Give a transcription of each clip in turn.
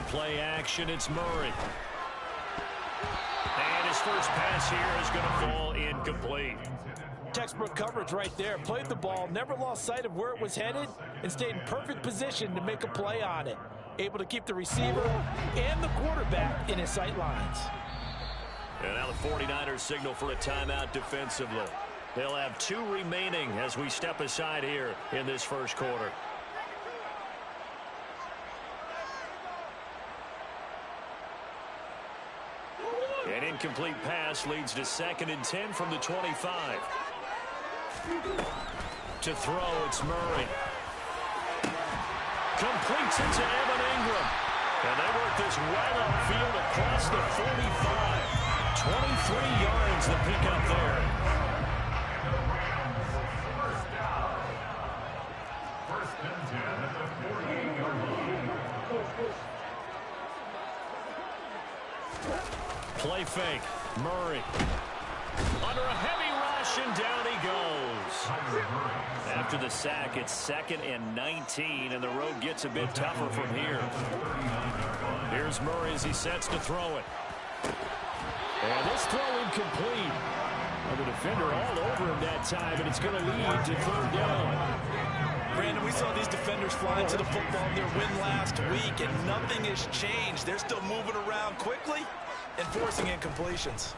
play action. It's Murray. And his first pass here is going to fall incomplete. Textbook coverage right there. Played the ball, never lost sight of where it was headed, and stayed in perfect position to make a play on it. Able to keep the receiver and the quarterback in his sight lines. And now the 49ers signal for a timeout defensively. They'll have 2 remaining as we step aside here in this first quarter. An incomplete pass leads to 2nd and 10 from the 25. To throw, it's Murray. Completes it to Evan Ingram. And they work this well upfield across the 45. 23 yards to pick up there. Play fake. Murray. Under a heavy rush, and down he goes. After the sack, it's 2nd and 19, and the road gets a bit tougher from here. Here's Murray as he sets to throw it. And this throw incomplete. And the defender all over him that time, and it's going to lead to 3rd down. Brandon, we saw these defenders fly into the football in their win last week, and nothing has changed. They're still moving around quickly and forcing incompletions.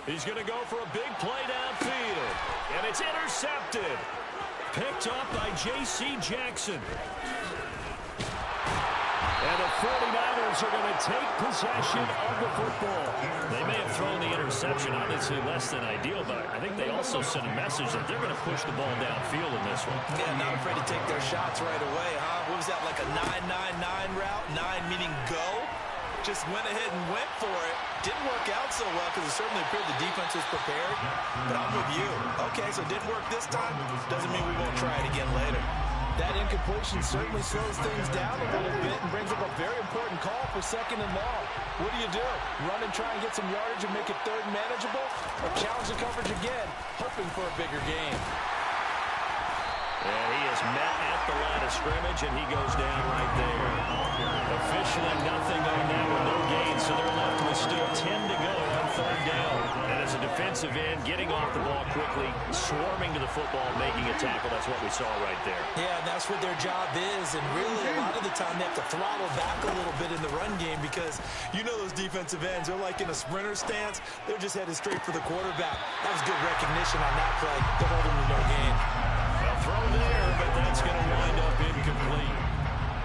He's going to go for a big play downfield, and it's intercepted. Picked up by J.C. Jackson. And the 49ers are going to take possession of the football. They may have thrown the interception, obviously less than ideal, but I think they also sent a message that they're going to push the ball downfield in this one. Yeah, not afraid to take their shots right away, huh? What was that, like a 9-9-9 route? 9 meaning go? Just went ahead and went for it. Didn't work out so well because it certainly appeared the defense was prepared. But I'm with you. Okay, so it didn't work this time. Doesn't mean we won't try it again later. That incompletion certainly slows things down a little bit and brings up a very important call for 2nd and long. What do? Run and try and get some yardage and make it 3rd manageable? Or challenge the coverage again, hoping for a bigger gain? And he is met at the line of scrimmage, and he goes down right there. Officially nothing on that one, no gain, so they're left with still 10 to go on 3rd down. And as a defensive end, getting off the ball quickly, swarming to the football, making a tackle, that's what we saw right there. Yeah, that's what their job is, and really a lot of the time they have to throttle back a little bit in the run game because you know those defensive ends, they're like in a sprinter stance, they're just headed straight for the quarterback. That was good recognition on that play. They're holding with no gain. Throw there, but that's going to wind up incomplete.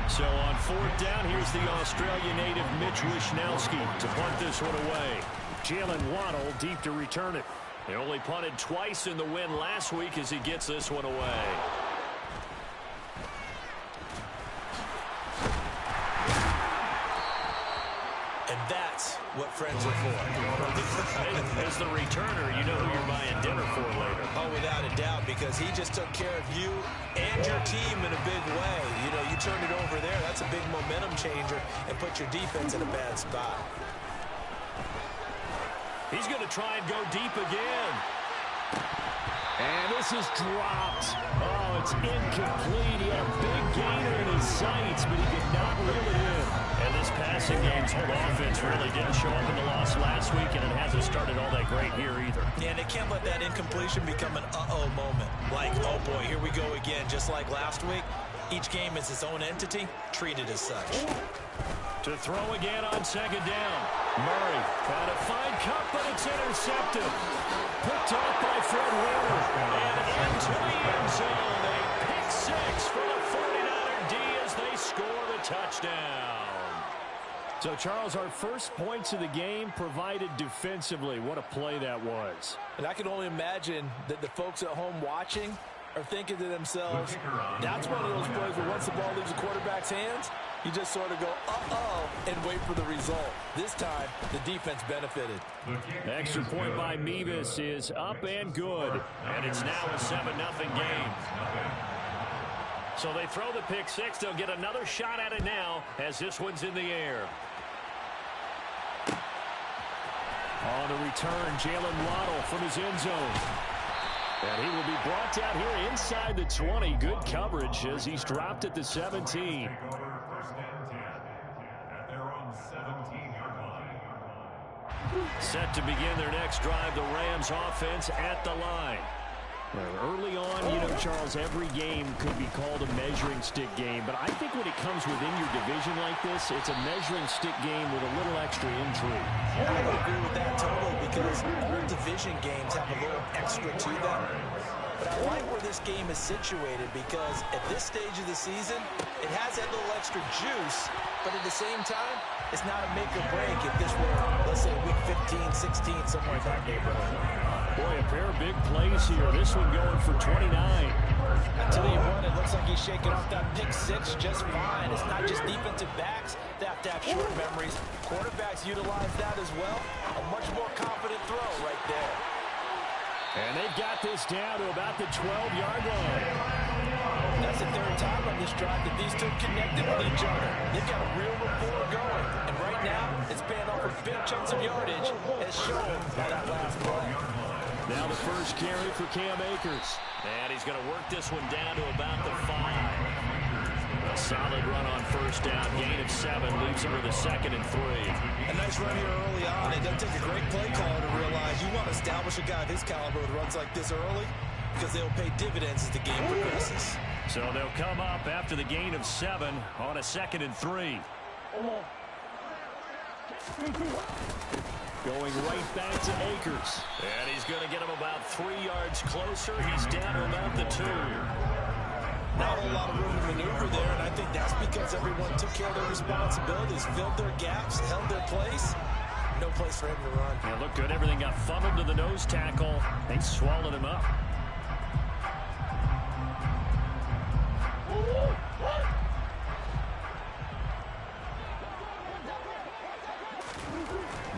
So on 4th down, here's the Australia native Mitch Wishnowsky to punt this one away. Jalen Waddle deep to return it. They only punted twice in the win last week as he gets this one away. And that's what friends are for. As the returner, you know who you're buying dinner for later. Oh, without a doubt, because he just took care of you and your team in a big way. You know, you turn it over there, that's a big momentum changer, and put your defense in a bad spot. He's going to try and go deep again. And this is dropped. Oh, it's incomplete. He had a big gainer in his sights, but he did not reel it in. And this passing game's whole offense really didn't show up in the loss last week, and it hasn't started all that great here either. Yeah, and they can't let that incompletion become an uh-oh moment. Like, oh boy, here we go again, just like last week. Each game is its own entity, treated as such. To throw again on 2nd down. Murray trying to find Kupp, but it's intercepted. Picked off by Fred Warner. And into the end zone. A pick 6 for the 49er D as they score the touchdown. So, Charles, our first points of the game provided defensively. What a play that was. And I can only imagine that the folks at home watching are thinking to themselves, that's one of those plays where once the ball leaves the quarterback's hands, you just sort of go, uh-oh, and wait for the result. This time, the defense benefited. Extra point by Mevis is up and good. And it's now a 7-0 game. So they throw the pick 6. They'll get another shot at it now as this one's in the air. On the return, Jalen Waddle from his end zone. And he will be brought down here inside the 20. Good coverage as he's dropped at the 17. Set to begin their next drive, the Rams offense at the line. Early on, Charles, every game could be called a measuring stick game, but I think when it comes within your division like this, it's a measuring stick game with a little extra intrigue. I would agree with that totally because all division games have a little extra to them. But I like where this game is situated because at this stage of the season, it has that little extra juice, but at the same time, it's not a make or break if this were, let's say, week 15, 16, somewhere in that neighborhood. Boy, a pair of big plays here. This one going for 29. I tell you what, it looks like he's shaking off that pick six just fine. It's not just defensive backs that have to have short memories. Quarterbacks utilize that as well. A much more confident throw right there. And they've got this down to about the 12-yard line. That's the third time on this drive that these two connected with each other. They've got a real rapport going. And right now, it's paying off with big chunks of yardage as shown by that last play. Now the first carry for Cam Akers. And he's going to work this one down to about the 5. A solid run on first down. Gain of 7 leaves him with a 2nd and 3. A nice run here early on. It doesn't take a great play caller to realize you want to establish a guy of his caliber with runs like this early because they'll pay dividends as the game progresses. So they'll come up after the gain of 7 on a 2nd and 3. Going right back to Akers. And he's going to get him about 3 yards closer. He's down to about the 2. Not a whole lot of room to maneuver there, and I think that's because everyone took care of their responsibilities, filled their gaps, held their place. No place for him to run. Yeah, looked good. Everything got funneled to the nose tackle. They swallowed him up.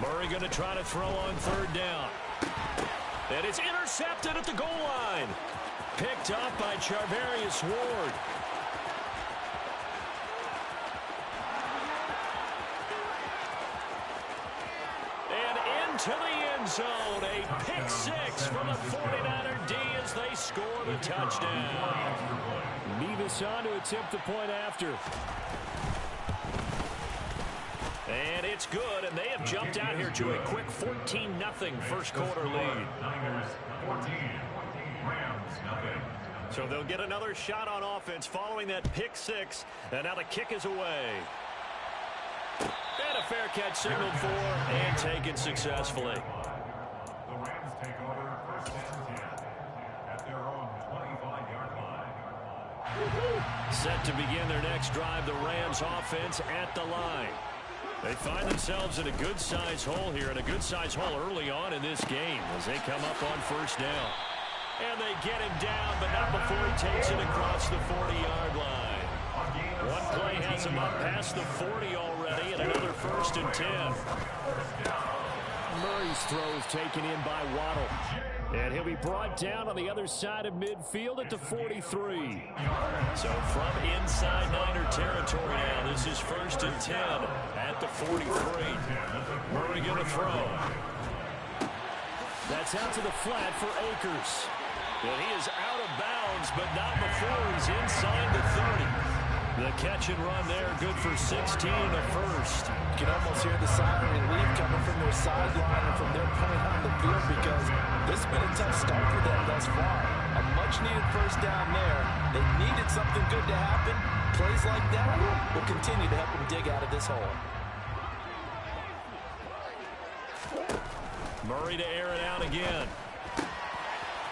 Murray going to try to throw on 3rd down. And it's intercepted at the goal line. Picked up by Charvarius Ward. And into the end zone. A pick 6 from the 49er D as they score the touchdown. Nevis on to attempt the point after. And it's good, and they have jumped out here to a quick 14-0 first quarter lead. So they'll get another shot on offense following that pick 6, and now the kick is away. And a fair catch signaled for and taken successfully. The Rams take over 1st and 10 at their own 25-yard line. Set to begin their next drive, the Rams offense at the line. They find themselves in a good-sized hole here, and a good-sized hole early on in this game as they come up on 1st down. And they get him down, but not before he takes it across the 40-yard line. One play has him up past the 40 already, and another 1st and 10. Murray's throw is taken in by Waddle. And he'll be brought down on the other side of midfield at the 43. So from inside Niner territory now, this is 1st and 10 at the 43. Murray going to throw. That's out to the flat for Akers. And he is out of bounds, but not before he's inside the 30. The catch and run there, good for 16 and a 1st. You can almost hear the sigh of relief coming from their sideline and from their point on the field because this has been a tough start for them thus far. A much-needed 1st down there. They needed something good to happen. Plays like that will continue to help them dig out of this hole. Murray to air it out again.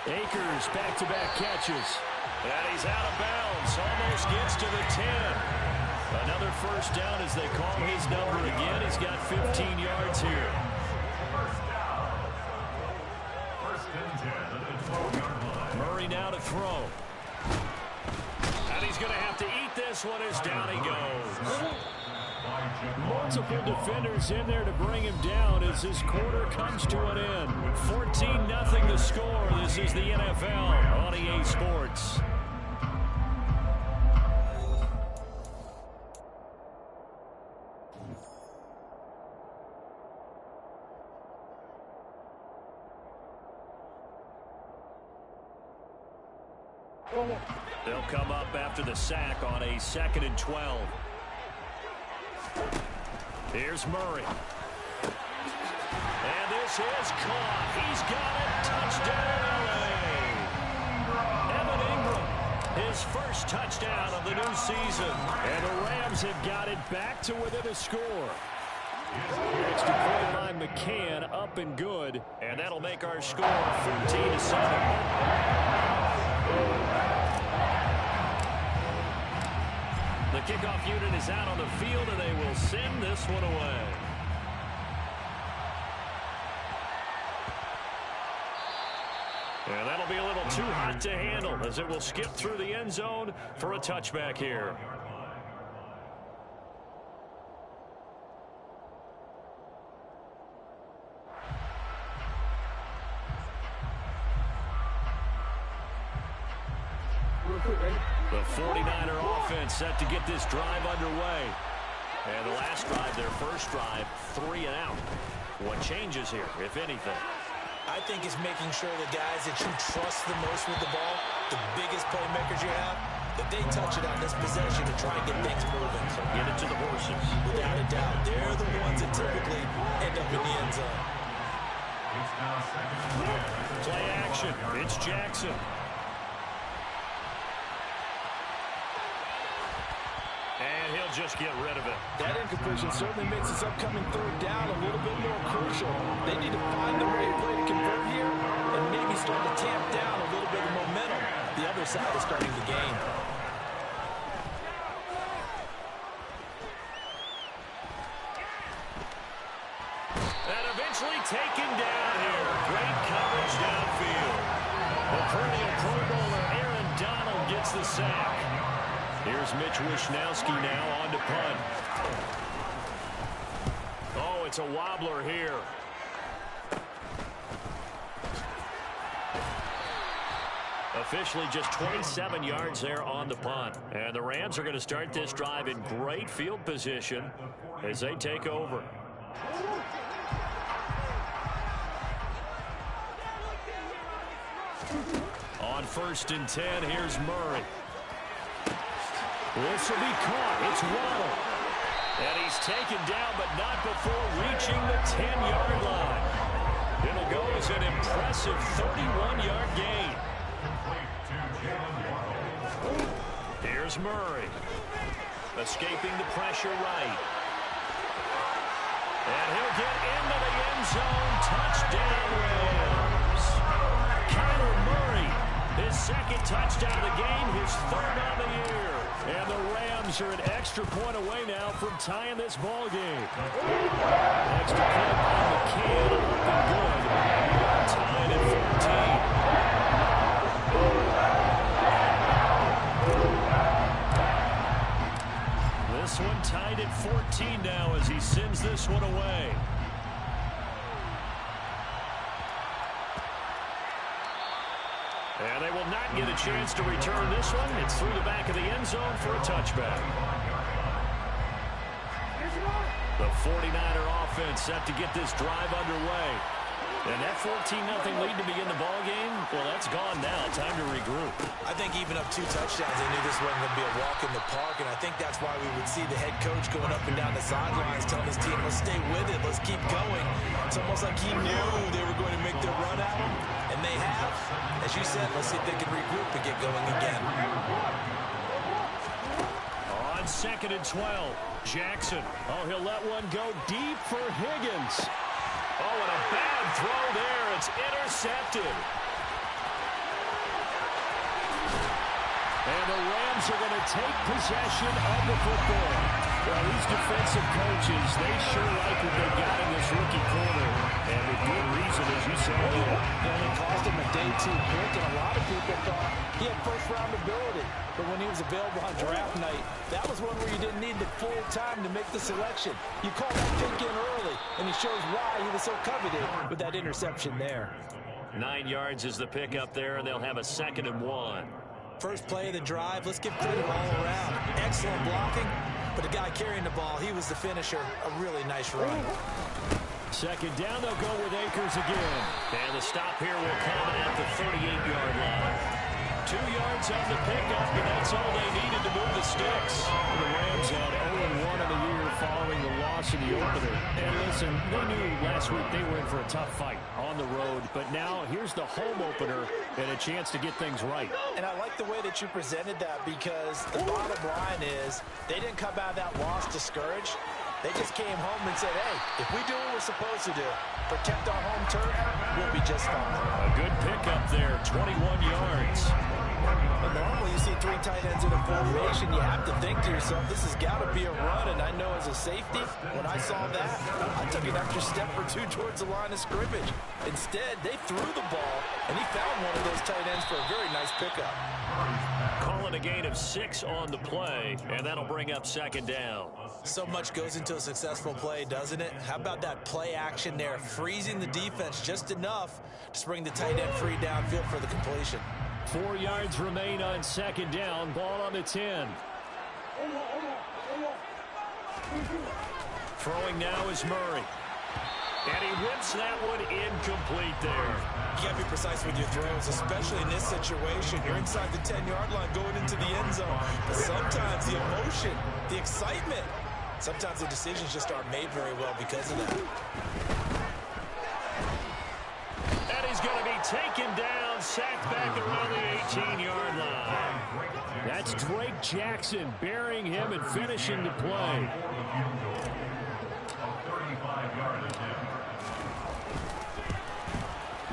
Akers back-to-back catches. And he's out of bounds. Almost gets to the 10. Another 1st down as they call his number again. He's got 15 yards here. 1st and 10 at the 12-yard line. Murray now to throw. And he's going to have to eat this one as down he goes. Multiple defenders in there to bring him down as this quarter comes to an end. 14-0 the score. This is the NFL on EA Sports. They'll come up after the sack on a 2nd and 12. Here's Murray. And this is caught. He's got it. Touchdown, LA. Evan Ingram, his first touchdown of the new season. And the Rams have got it back to within a score. Extra point by McCann, up and good. And that'll make our score 14-7. The kickoff unit is out on the field, and they will send this one away. And that'll be a little too hot to handle as it will skip through the end zone for a touchback here. The 49er offense set to get this drive underway. And the last drive, their first drive, 3 and out. What changes here, if anything? I think it's making sure the guys that you trust the most with the ball, the biggest playmakers you have, that they touch it on this possession to try and get things moving. So get it to the horses. Without a doubt, they're the ones that typically end up in the end zone. Play action. It's Jackson. And he'll just get rid of it. That incompletion certainly makes this upcoming 3rd down a little bit more crucial. They need to find the right play to convert here and maybe start to tamp down a little bit of momentum. The other side is starting to gain. And eventually taken down here. Great coverage downfield. The perennial Pro Bowler Aaron Donald gets the sack. Here's Mitch Wishnowsky now on to punt. Oh, it's a wobbler here. Officially just 27 yards there on the punt. And the Rams are going to start this drive in great field position as they take over. On 1st and 10, here's Murray. This will be caught. It's Waddle. And he's taken down, but not before reaching the 10-yard line. It'll go as an impressive 31-yard gain. Here's Murray. Escaping the pressure right. And he'll get into the end zone. Touchdown, Rams. Kyler Murray, his 2nd touchdown of the game, his 3rd on the year. And the Rams are an extra point away now from tying this ball game. Extra point by McCann, up and good. Tied at 14. This one tied at 14 now as he sends this one away. And they will not get a chance to return this one. It's through the back of the end zone for a touchback. The 49er offense set to get this drive underway. And that 14-0 lead to begin the ball game, well, that's gone now. Time to regroup. I think even up 2 touchdowns, they knew this wasn't going to be a walk in the park, and I think that's why we would see the head coach going up and down the sidelines telling his team, let's stay with it, let's keep going. It's almost like he knew they were going to make their run at him, and they have. As you said, let's see if they can regroup and get going again. On 2nd and 12, Jackson. Oh, he'll let one go deep for Higgins. Oh, and a bad throw there. It's intercepted. And the Rams are going to take possession of the football. Well, these defensive coaches, they sure like what they got in this rookie corner. And with good reason, as you said. It only cost him a day 2 pick, and a lot of people thought he had first-round ability. But when he was available on draft night, that was one where you didn't need the full time to make the selection. You call that pick in early, and he shows why he was so coveted with that interception there. 9 yards is the pick up there, and they'll have a 2nd and 1. First play of the drive, let's give credit all around. Excellent blocking, but the guy carrying the ball, he was the finisher. A really nice run. 2nd down, they'll go with Akers again. And the stop here will come at the 38-yard line. 2 yards on the pickup, and that's all they needed to move the sticks. The Rams had 0-1 in the year following the loss in the opener. And listen, they knew last week they were in for a tough fight on the road, but now here's the home opener and a chance to get things right. And I like the way that you presented that, because the bottom line is they didn't come out of that loss discouraged. They just came home and said, hey, if we do what we're supposed to do, protect our home turf, we'll be just fine. A good pickup there, 21 yards. And normally you see 3 tight ends in a formation, you have to think to yourself, this has got to be a run. And I know as a safety, when I saw that, I took an extra step or 2 towards the line of scrimmage. Instead, they threw the ball, and he found one of those tight ends for a very nice pickup. Calling a gain of 6 on the play, and that'll bring up 2nd down. So much goes into a successful play, doesn't it? How about that play action there, freezing the defense just enough to bring the tight end free downfield for the completion. 4 yards remain on 2nd down. Ball on the 10. Throwing now is Murray. And he whips that one incomplete there. You can't be precise with your throws, especially in this situation. You're inside the 10-yard line going into the end zone. But sometimes the emotion, the excitement, sometimes the decisions just aren't made very well because of that. And he's going to be taken down, sacked back around the 18-yard line. That's Drake Jackson burying him and finishing the play.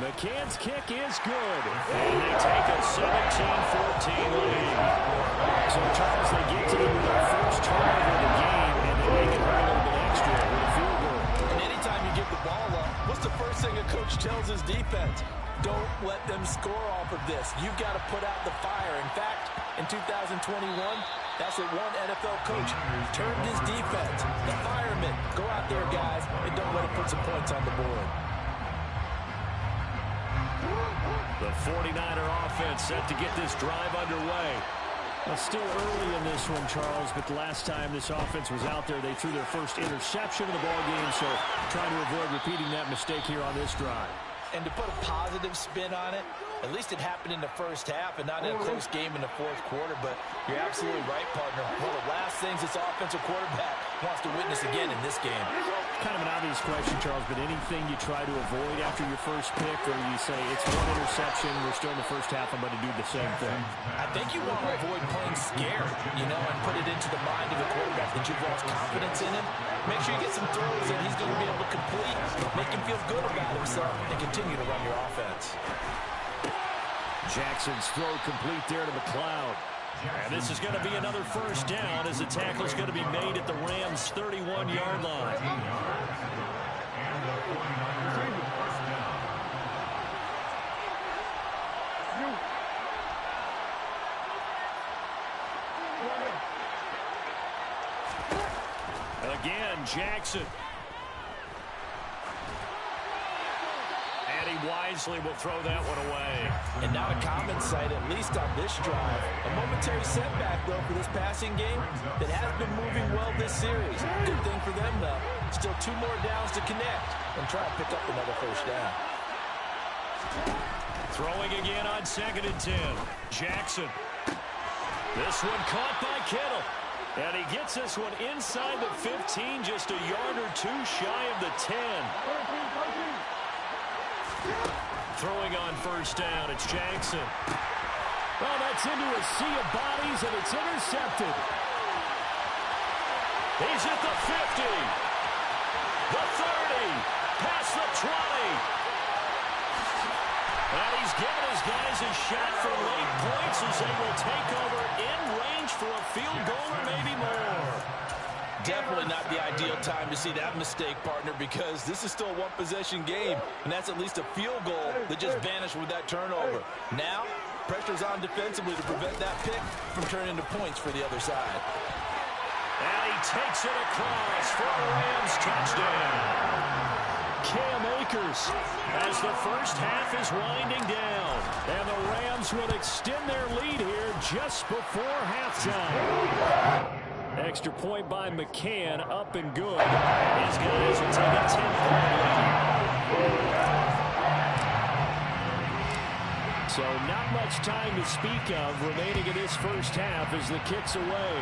McCann's kick is good. And they take a 17-14 lead. So, Charles, they get to their first turnover of the game, and they make it a little bit extra with a field goal. And anytime you give the ball up, what's the first thing a coach tells his defense? Don't let them score off of this. You've got to put out the fire. In fact, in 2021, that's what one NFL coach turned his defense. The firemen. Go out there, guys, and don't let it put some points on the board. The 49er offense set to get this drive underway. Well, still early in this one, Charles, but the last time this offense was out there, they threw their first interception of the ballgame, so trying to avoid repeating that mistake here on this drive. And to put a positive spin on it, at least it happened in the first half and not in a close game in the fourth quarter. But you're absolutely right, partner. One of the last things this offensive quarterback wants to witness again in this game. Kind of an obvious question, Charles, but anything you try to avoid after your first pick, or you say it's one interception, we're still in the first half, I'm going to do the same thing? I think you want to avoid playing scared, and put it into the mind of the quarterback that you've lost confidence in him. Make sure you get some throws that he's going to be able to complete, make him feel good about himself, and continue to run your offense. Jackson's throw complete there to McLeod. And this is going to be another first down as the tackle's going to be made at the Rams' 31-yard line. Again, Jackson. And he wisely will throw that one away. And not a common sight, at least on this drive. A momentary setback, though, for this passing game that has been moving well this series. Good thing for them, though. Still 2 more downs to connect and try to pick up another first down. Throwing again on 2nd and 10. Jackson. This one caught by Kittle. And he gets this one inside the 15, just a yard or 2 shy of the 10. Throwing on first down, it's Jackson. Well, that's into a sea of bodies, and it's intercepted. He's at the 50, the 30, past the 20. And he's giving his guys a shot for late points as they will take over in range for a field goal or maybe more. Definitely not the ideal time to see that mistake, partner, because this is still a one-possession game, and that's at least a field goal that just vanished with that turnover. Now, pressure's on defensively to prevent that pick from turning into points for the other side. And he takes it across for a Rams touchdown. Cam Akers as the first half is winding down. And the Rams will extend their lead here just before halftime. Extra point by McCann, up and good. His guys will take a 10-point lead. So not much time to speak of remaining in this first half as the kick's away.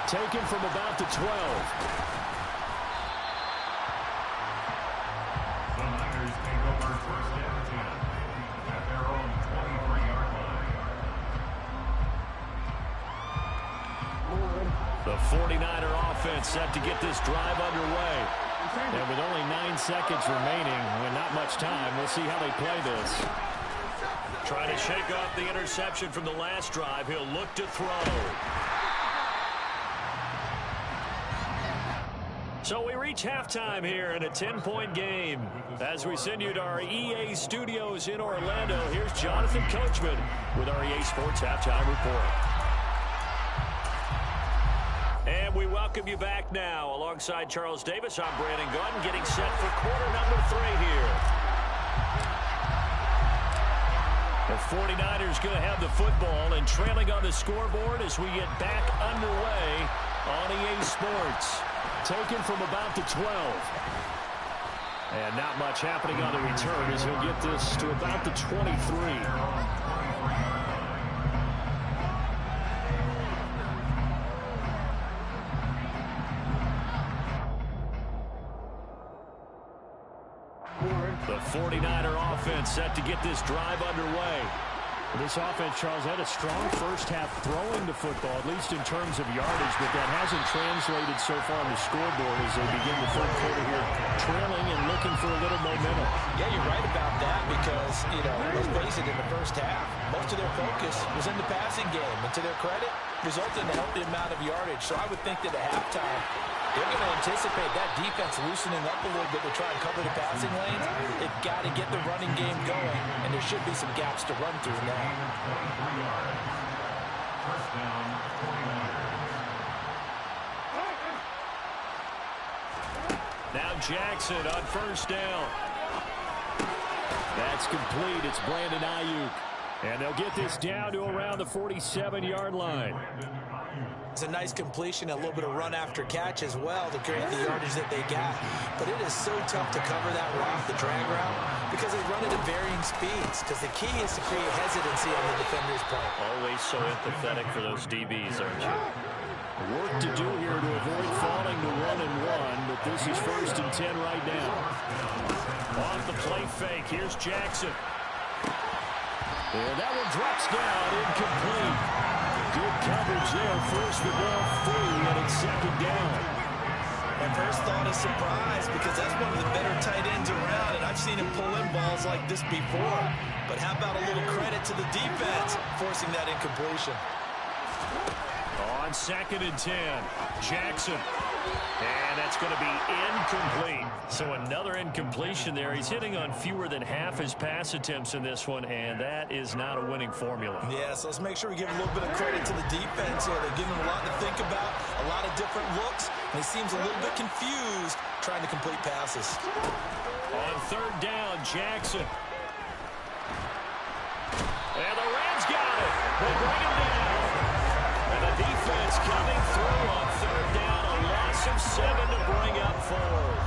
Taken from about the 12. The Niners take over first and 10 at their own 23-yard line. The 49er offense set to get this drive underway. And with only 9 seconds remaining and not much time, we'll see how they play this. Trying to shake off the interception from the last drive. He'll look to throw. So we reach halftime here in a 10-point game. As we send you to our EA studios in Orlando, here's Jonathan Coachman with our EA Sports Halftime Report. And we welcome you back now. Alongside Charles Davis, I'm Brandon Gunn, getting set for quarter number 3 here. The 49ers going to have the football and trailing on the scoreboard as we get back underway on EA Sports. Taken from about the 12. And not much happening on the return as he'll get this to about the 23. The 49er offense set to get this drive underway. This offense, Charles, had a strong first half throwing the football, at least in terms of yardage, but that hasn't translated so far on the scoreboard as they begin the third quarter here, trailing and looking for a little momentum. Yeah, you're right about that because, let's face it, in the first half, most of their focus was in the passing game. And to their credit, resulted in a healthy amount of yardage. So I would think that at halftime, they're going to anticipate that defense loosening up a little bit to try and cover the passing lanes. They've got to get the running game going, and there should be some gaps to run through now. First down, 49ers. Now Jackson on first down. That's complete. It's Brandon Ayuk. And they'll get this down to around the 47-yard line. It's a nice completion, a little bit of run after catch as well to create the yardage that they got. But it is so tough to cover that route, the drag route, because they run it at varying speeds. Because the key is to create hesitancy on the defender's part. Always so empathetic for those DBs, aren't you? Work to do here to avoid falling to 1-1, but this is 1st and 10 right now. On the play fake, here's Jackson. And that one drops down, incomplete. Good coverage there, forced the ball free, and it's 2nd down. My first thought is surprise because that's one of the better tight ends around, and I've seen him pull in balls like this before. But how about a little credit to the defense forcing that incompletion? On 2nd and 10, Jackson. And that's going to be incomplete. So another incompletion there. He's hitting on fewer than half his pass attempts in this one, and that is not a winning formula. Yeah, so let's make sure we give a little bit of credit to the defense here. They're giving him a lot to think about, a lot of different looks, and he seems a little bit confused trying to complete passes. On 3rd down, Jackson. And the Rams got it. They bring him down. And the defense coming through on 3rd down. A loss of 7 to bring up 4th.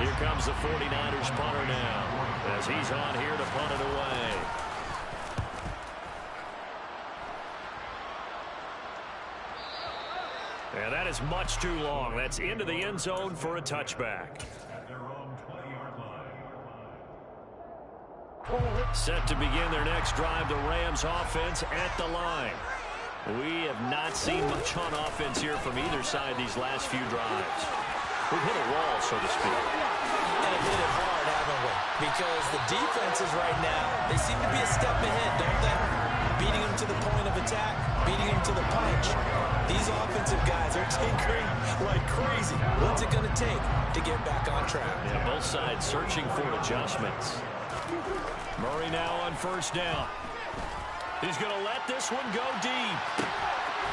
Here comes the 49ers punter now as he's on here to punt it away. And that is much too long. That's into the end zone for a touchback. At their own 20-yard line. Set to begin their next drive, the Rams offense at the line. We have not seen much on offense here from either side these last few drives. We've hit a wall, so to speak. And hit it hard, haven't we? Because the defenses right now, they seem to be a step ahead, don't they? Beating them to the point of attack, beating them to the punch. These offensive guys are tinkering like crazy. What's it going to take to get back on track? Yeah, both sides searching for adjustments. Murray now on 1st down. He's going to let this one go deep.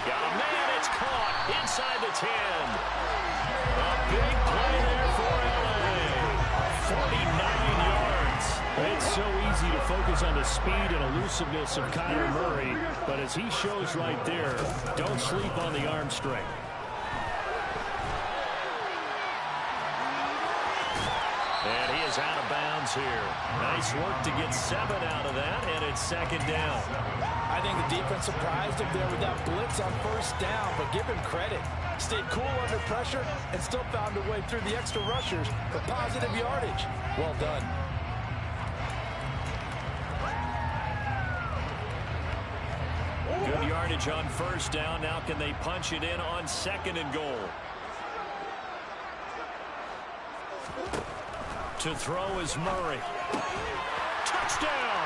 Got a man, it's caught inside the 10. A big play there for LA. 49 yards. It's so easy to focus on the speed and elusiveness of Kyler Murray, but as he shows right there, don't sleep on the arm strength. And he is out of bounds here. Nice work to get 7 out of that, and it's second down. I think the defense surprised him there with that blitz on first down, but give him credit. Stayed cool under pressure and still found a way through the extra rushers for positive yardage. Well done. Good yardage on first down. Now can they punch it in on second and goal? To throw is Murray. Touchdown!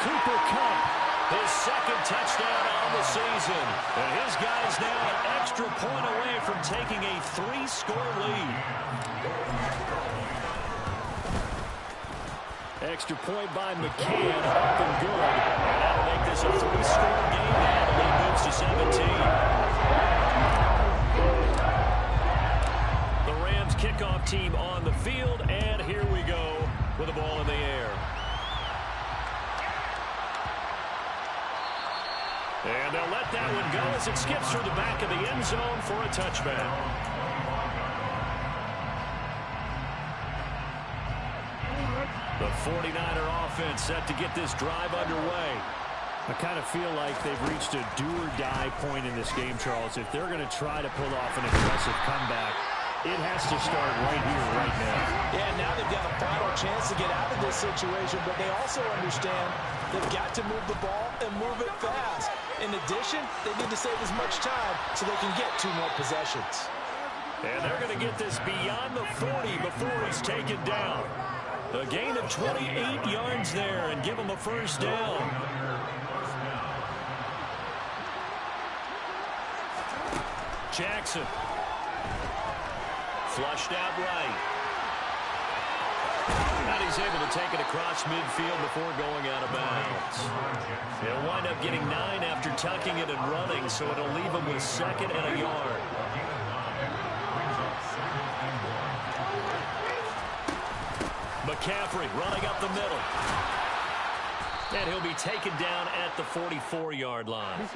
Cooper Kupp, his second touchdown on the season. And his guy's now an extra point away from taking a 3-score lead. Extra point by McCann, up and good. And that'll make this a 3-score game now. The lead moves to 17. The Rams kickoff team on the field, and here we go with the ball in the air. And they'll let that one go as it skips through the back of the end zone for a touchback. The 49er offense set to get this drive underway. I kind of feel like they've reached a do-or-die point in this game, Charles. If they're going to try to pull off an aggressive comeback, it has to start right here, right now. Yeah, now they've got a final chance to get out of this situation, but they also understand they've got to move the ball and move it fast. In addition, they need to save as much time so they can get 2 more possessions. And they're going to get this beyond the 40 before he's taken down. A gain of 28 yards there and give him a first down. Jackson. Flushed out right. And he's able to take it across midfield before going out of bounds. He'll wind up getting 9 after tucking it and running, so it'll leave him with 2nd and a yard. McCaffrey running up the middle. And he'll be taken down at the 44-yard line.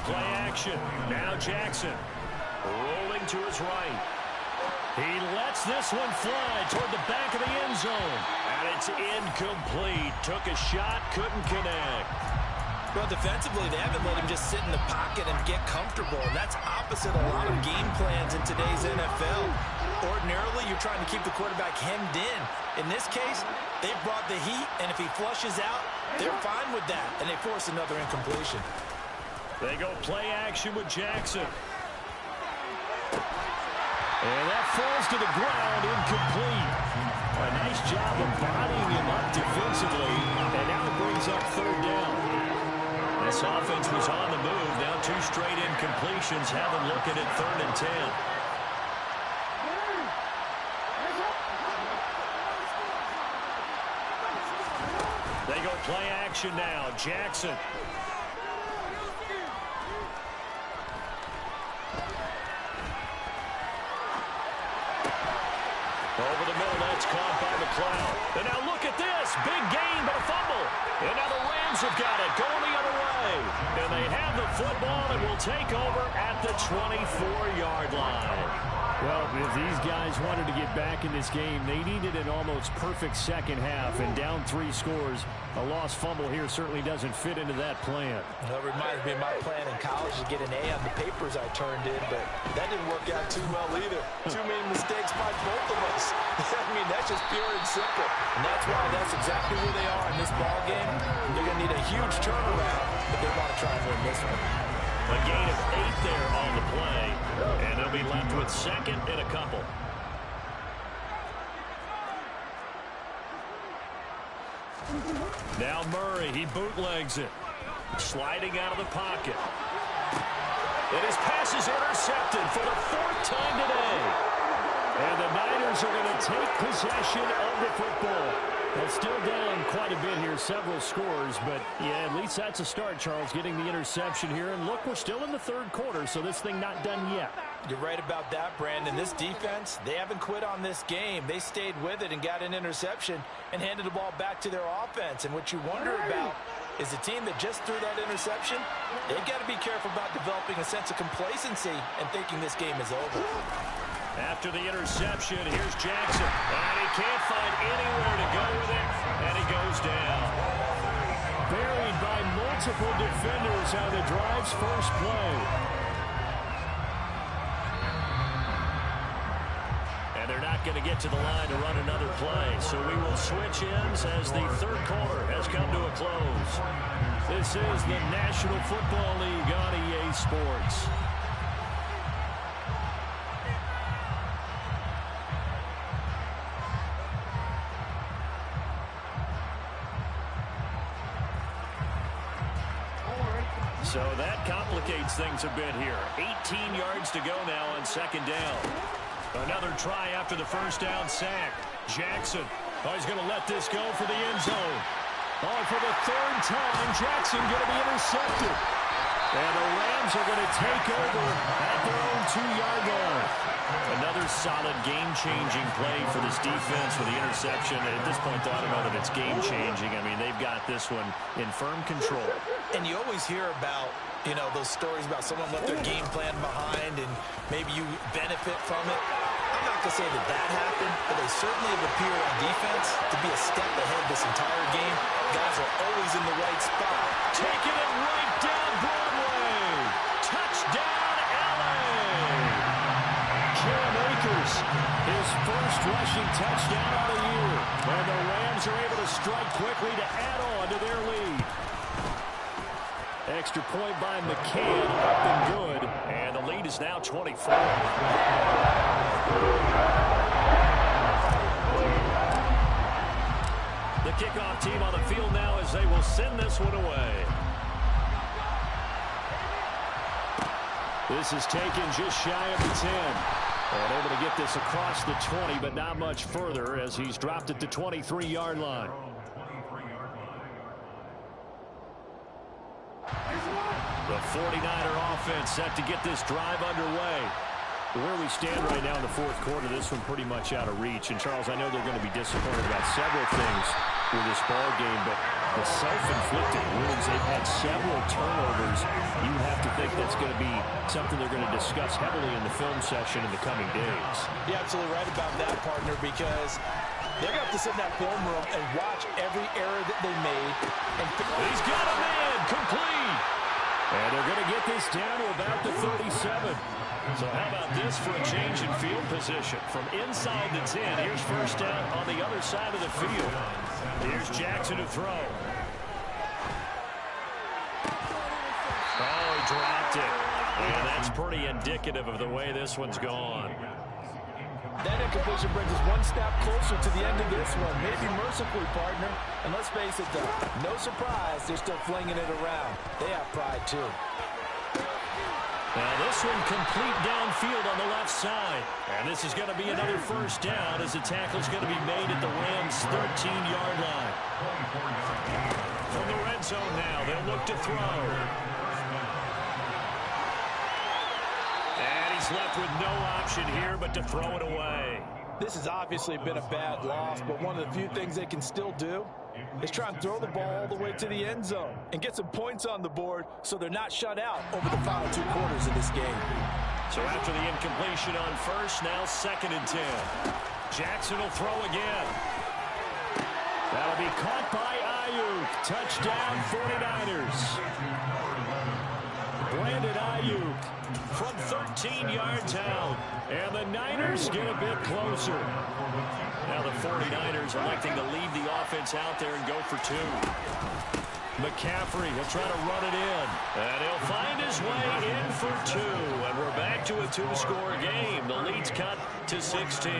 Play action. Now Jackson. Rolling to his right. He lets this one fly toward the back of the end zone. And it's incomplete. Took a shot, couldn't connect. Well, defensively, they haven't let him just sit in the pocket and get comfortable. And that's opposite a lot of game plans in today's NFL. Ordinarily, you're trying to keep the quarterback hemmed in. In this case, they brought the heat, and if he flushes out, they're fine with that. And they force another incompletion. They go play action with Jackson. And that falls to the ground, incomplete. A nice job of bodying him up defensively. And now it brings up 3rd down. This offense was on the move. Now 2 straight incompletions have them looking at 3rd and 10. They go play action now. Jackson. Over the middle, that's caught by McLeod. And now look at this. Big gain, but a fumble. And now the Rams have got it, going the other way. And they have the football and will take over at the 24-yard line. Well, if these guys wanted to get back in this game, they needed an almost perfect second half. And down 3 scores, a lost fumble here certainly doesn't fit into that plan. That reminds me of my plan in college to get an A on the papers I turned in, but that didn't work out too well either. Too many mistakes by both of us. I mean, that's just pure and simple. And that's why that's exactly where they are in this ball game. They're going to need a huge turnaround, but they want to try and win this one. A gain of 8 there on the play, and they'll be left with 2nd and a couple. Now Murray, he bootlegs it. Sliding out of the pocket. And his pass is intercepted for the 4th time today. And the Niners are going to take possession of the football. They're still down quite a bit here, several scores, but yeah, at least that's a start, Charles, getting the interception here. And look, we're still in the 3rd quarter, so this thing not done yet. You're right about that, Brandon. This defense, they haven't quit on this game. They stayed with it and got an interception and handed the ball back to their offense. And what you wonder about is the team that just threw that interception. They've got to be careful about developing a sense of complacency and thinking this game is over. After the interception, here's Jackson. And he can't find anywhere to go with it, and he goes down. Buried by multiple defenders on the drive's first play. And they're not going to get to the line to run another play, so we will switch ends as the third quarter has come to a close. This is the National Football League on EA Sports. So that complicates things a bit here. 18 yards to go now on second down. Another try after the first down sack. Jackson, he's going to let this go for the end zone. For the third time, Jackson going to be intercepted. And the Rams are going to take over at their own 2-yard line. Another solid game-changing play for this defense with the interception. At this point, though, I don't know that it's game-changing. I mean, they've got this one in firm control. And you always hear about, those stories about someone left their game plan behind and maybe you benefit from it. I'm not going to say that happened, but they certainly have appeared on defense to be a step ahead this entire game. Guys are always in the right spot. Taking it right down Broadway. Touchdown, LA. Cam Akers, his first rushing touchdown of the year. And the Rams are able to strike quickly to add on to their lead. Extra point by McCann, up and good. And the lead is now 24. The kickoff team on the field now as they will send this one away. This is taken just shy of the 10. And able to get this across the 20, but not much further as he's dropped at the 23-yard line. The 49er offense set to get this drive underway. Where we stand right now in the fourth quarter, this one pretty much out of reach. And, Charles, I know they're going to be disappointed about several things with this ball game, but the self-inflicted wounds, they've had several turnovers. You have to think that's going to be something they're going to discuss heavily in the film session in the coming days. You're absolutely right about that, partner, because they're going to have to sit in that film room and watch every error that they made. And he's got a man complete. And they're going to get this down to about the 37. So how about this for a change in field position? From inside the 10, here's first down on the other side of the field. Here's Jackson to throw. Oh, he dropped it. And that's pretty indicative of the way this one's gone. That incompletion brings us one step closer to the end of this one. Maybe mercifully, partner. And let's face it, though, no surprise, they're still flinging it around. They have pride, too. Now this one complete downfield on the left side. And this is going to be another first down as the tackle's going to be made at the Rams' 13-yard line. From the red zone now, they'll look to throw. And he's left with no option here but to throw it away. This has obviously been a bad loss, but one of the few things they can still do is try and throw the ball all the way to the end zone and get some points on the board so they're not shut out over the final 2 quarters of this game. So after the incompletion on first, now 2nd and 10. Jackson will throw again. That'll be caught by Ayuk. Touchdown 49ers. Brandon Ayuk from 13 yards out. And the Niners get a bit closer. Now the 49ers electing to leave the offense out there and go for 2. McCaffrey, he'll try to run it in. And he'll find his way in for 2. And we're back to a 2-score game. The lead's cut to 16.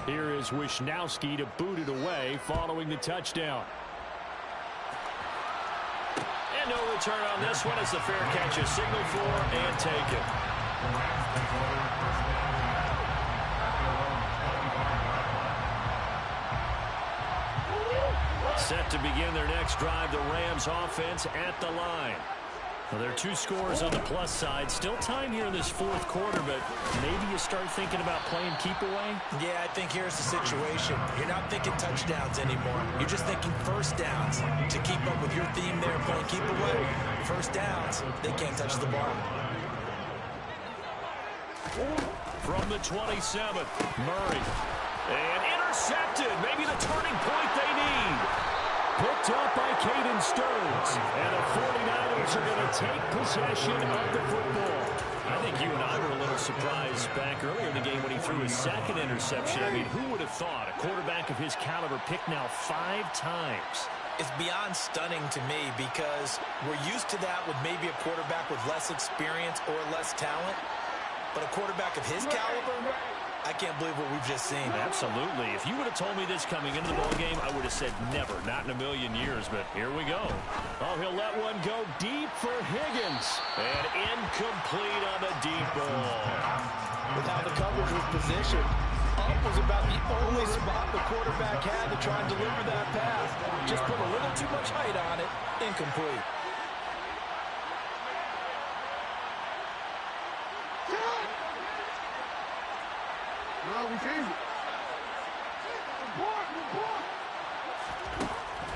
Here is Wisnowski to boot it away following the touchdown. And no return on this one as the fair catch is signaled for and taken. Set to begin their next drive, the Rams offense at the line. Well, there are two scores on the plus side. Still time here in this fourth quarter, but maybe you start thinking about playing keep away? Yeah, I think here's the situation. You're not thinking touchdowns anymore. You're just thinking first downs. To keep up with your theme there, playing keep away, first downs, they can't touch the ball. From the 27th, Murray. And intercepted. Maybe the turning point they need. Picked up by Caden Stearns. And the 49ers are going to take possession of the football. I think you and I were a little surprised back earlier in the game when he threw his second interception. I mean, who would have thought a quarterback of his caliber picked now 5 times? It's beyond stunning to me because we're used to that with maybe a quarterback with less experience or less talent. But a quarterback of his caliber, I can't believe what we've just seen. Absolutely. If you would have told me this coming into the ballgame, I would have said never, not in a million years, but here we go. Oh, he'll let one go deep for Higgins. And incomplete on the deep ball. With how the coverage was positioned, up was about the only spot the quarterback had to try and deliver that pass. Just put a little too much height on it. Incomplete.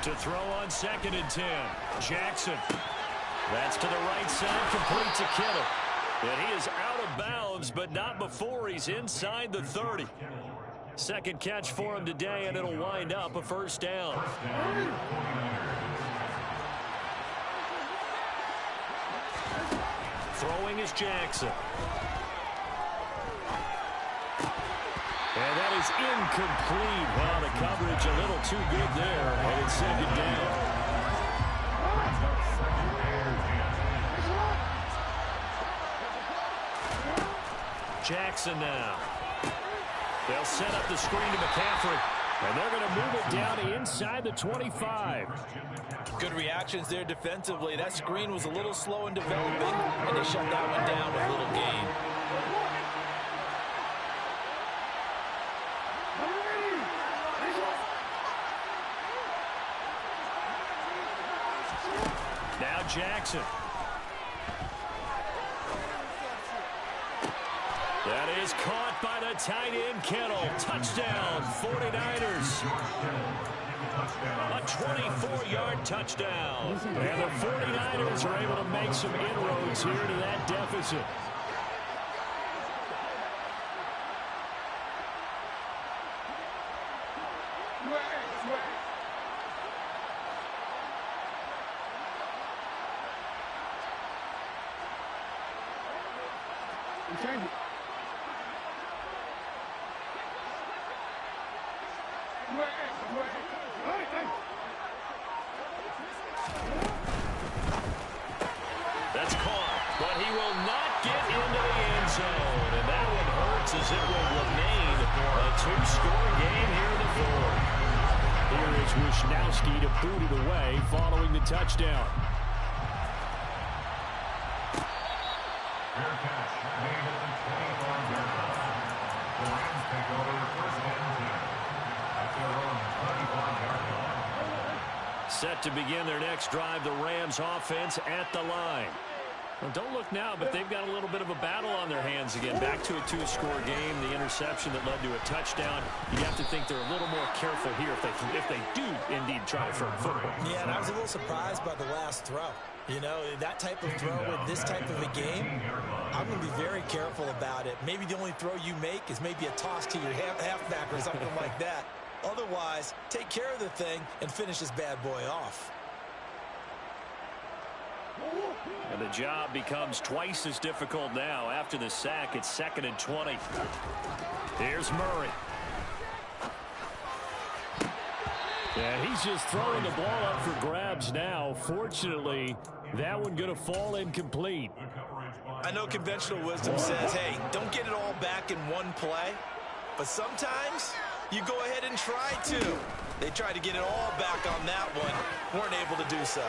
To throw on 2nd and 10. Jackson. That's to the right side, complete to Kittle. And he is out of bounds, but not before he's inside the 30. Second catch for him today, and it'll wind up a first down. Throwing is Jackson. And that is incomplete. Well, the coverage a little too good there, and it's 2nd down. Jackson now. They'll set up the screen to McCaffrey, and they're going to move it down to inside the 25. Good reactions there defensively. That screen was a little slow in developing, and they shut that one down with a little gain. Now Jackson. That is caught by the tight end, Kittle. Touchdown, 49ers. A 24-yard touchdown. And the 49ers are able to make some inroads here to that deficit. That's caught, but he will not get into the end zone. And that one hurts as it will remain a 2-score game here in the fourth. Here is Wishnowski to boot it away following the touchdown. Fair catch made at the 25-yard line. The Rams take over 1st and 10 at their own 25-yard line. Set to begin their next drive, the Rams offense at the line. Well, don't look now, but they've got a little bit of a battle on their hands again. Back to a 2-score game, the interception that led to a touchdown. You have to think they're a little more careful here if they do indeed try to throw the football. Yeah, and I was a little surprised by the last throw. You know, that type of throw with this type of a game, I'm going to be very careful about it. Maybe the only throw you make is maybe a toss to your halfback or something like that. Otherwise, take care of the thing and finish this bad boy off. And the job becomes twice as difficult now. After the sack, it's 2nd and 20. Here's Murray. And he's just throwing the ball up for grabs now. Fortunately, that one going to fall incomplete. I know conventional wisdom says, hey, don't get it all back in one play. But sometimes you go ahead and try to. They tried to get it all back on that one. Weren't able to do so.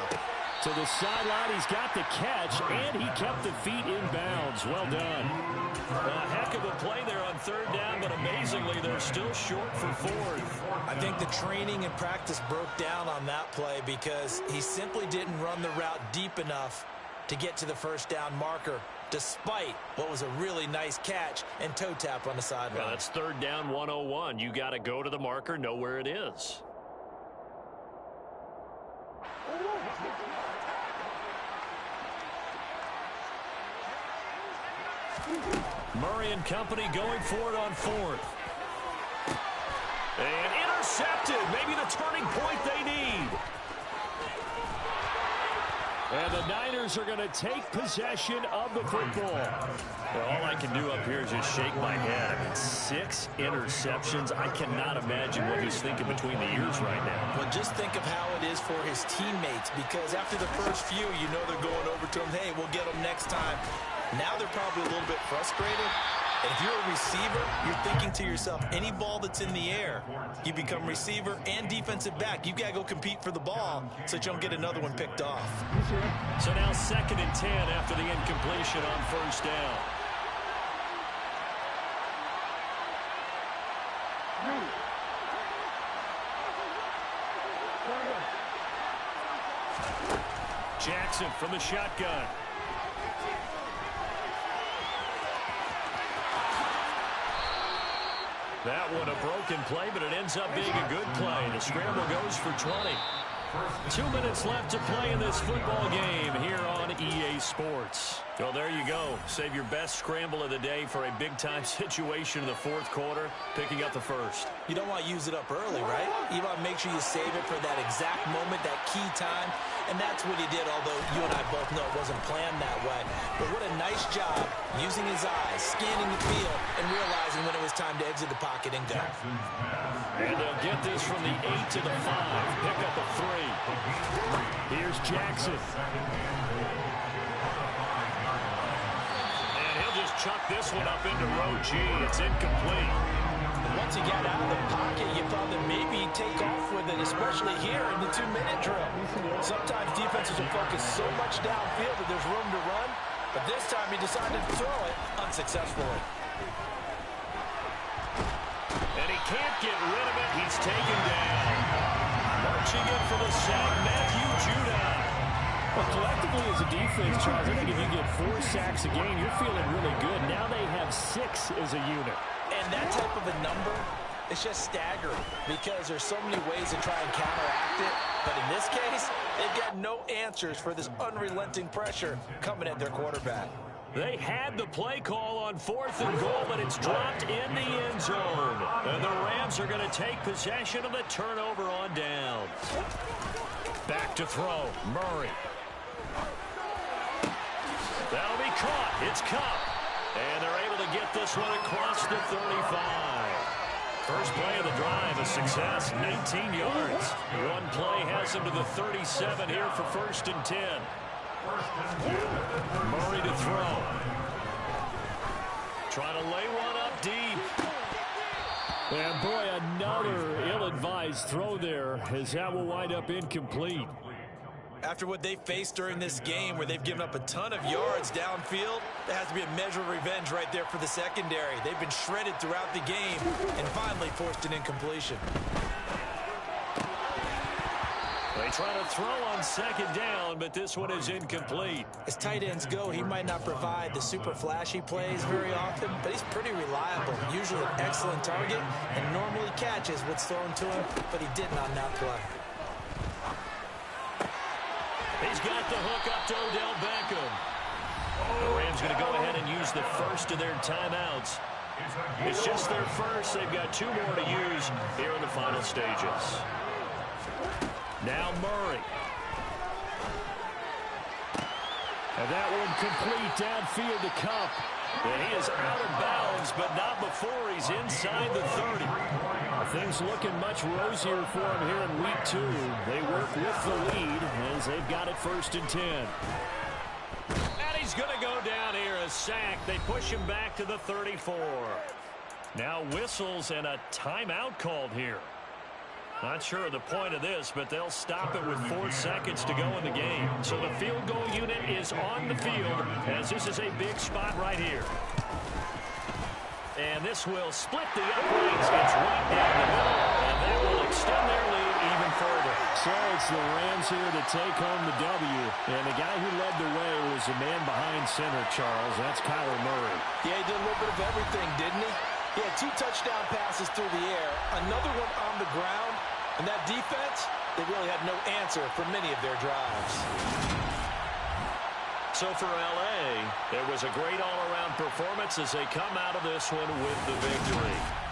To the sideline, he's got the catch, and he kept the feet in bounds. Well done. A heck of a play there on 3rd down, but amazingly, they're still short for 4th. I think the training and practice broke down on that play because he simply didn't run the route deep enough to get to the first down marker, despite what was a really nice catch and toe tap on the sideline. Well, that's third down 101. You got to go to the marker, know where it is. Murray and company going for it on fourth. And intercepted. Maybe the turning point they need. And the Niners are going to take possession of the football. Well, all I can do up here is just shake my head. I mean, 6 interceptions. I cannot imagine what he's thinking between the ears right now. Well, just think of how it is for his teammates, because after the first few, you know they're going over to him, hey, we'll get them next time. Now they're probably a little bit frustrated. And if you're a receiver, you're thinking to yourself, any ball that's in the air, you become receiver and defensive back. You've got to go compete for the ball so that you don't get another one picked off. So now 2nd and 10 after the incompletion on first down. Jackson from the shotgun. That one a broken play, but it ends up being a good play. The scramble goes for 20. 2 minutes left to play in this football game here on EA Sports. Well, there you go. Save your best scramble of the day for a big-time situation in the fourth quarter, picking up the first. You don't want to use it up early, right? You want to make sure you save it for that exact moment, that key time. And that's what he did, although you and I both know it wasn't planned that way. But what a nice job using his eyes, scanning the field, and realizing when it was time to exit the pocket and go. And they'll get this from the 8 to the 5. Pick up a 3. Here's Jackson. And he'll just chuck this one up into row G. It's incomplete. Once he got out of the pocket, you thought that maybe he'd take off with it, especially here in the 2-minute drill. Sometimes defenses will focus so much downfield that there's room to run, but this time he decided to throw it unsuccessfully. And he can't get rid of it. He's taken down. Marching in for the sack, Matthew Judon. Well, collectively as a defense, Charles, I think if you get 4 sacks a game, you're feeling really good. Now they have 6 as a unit. And that type of a number, it's just staggering because there's so many ways to try and counteract it. But in this case, they've got no answers for this unrelenting pressure coming at their quarterback. They had the play call on 4th and goal, but it's dropped in the end zone. And the Rams are going to take possession of the turnover on down. Back to throw, Murray. That'll be caught. It's Kupp. And they're able to get this one across the 35. First play of the drive, a success, 19 yards. One play has them to the 37 here for 1st and 10. Murray to throw. Trying to lay one up deep. And boy, another ill-advised throw there as that will wind up incomplete. After what they faced during this game where they've given up a ton of yards downfield, there has to be a measure of revenge right there for the secondary. They've been shredded throughout the game and finally forced an incompletion. They try to throw on 2nd down, but this one is incomplete. As tight ends go, he might not provide the super flashy plays very often, but he's pretty reliable. Usually an excellent target and normally catches what's thrown to him, but he didn't on that play. He's got the hook up to Odell Beckham. The Rams going to go ahead and use the first of their timeouts. It's just their first. They've got 2 more to use here in the final stages. Now Murray. And that one complete downfield to Kupp. And he is out of bounds, but not before he's inside the 30. Things looking much rosier for him here in week 2. They work with the lead as they've got it 1st and 10. And he's going to go down here, a sack. They push him back to the 34. Now whistles and a timeout called here. Not sure of the point of this, but they'll stop it with 4 seconds to go in the game. So the field goal unit is on the field as this is a big spot right here. And this will split the uprights. It's right down the middle, and they will extend their lead even further. So it's the Rams here to take home the W. And the guy who led the way was the man behind center, Charles. That's Kyler Murray. Yeah, he did a little bit of everything, didn't he? He had 2 touchdown passes through the air, another one on the ground, and that defense, they really had no answer for many of their drives. So for L.A., there was a great all-around performance as they come out of this one with the victory.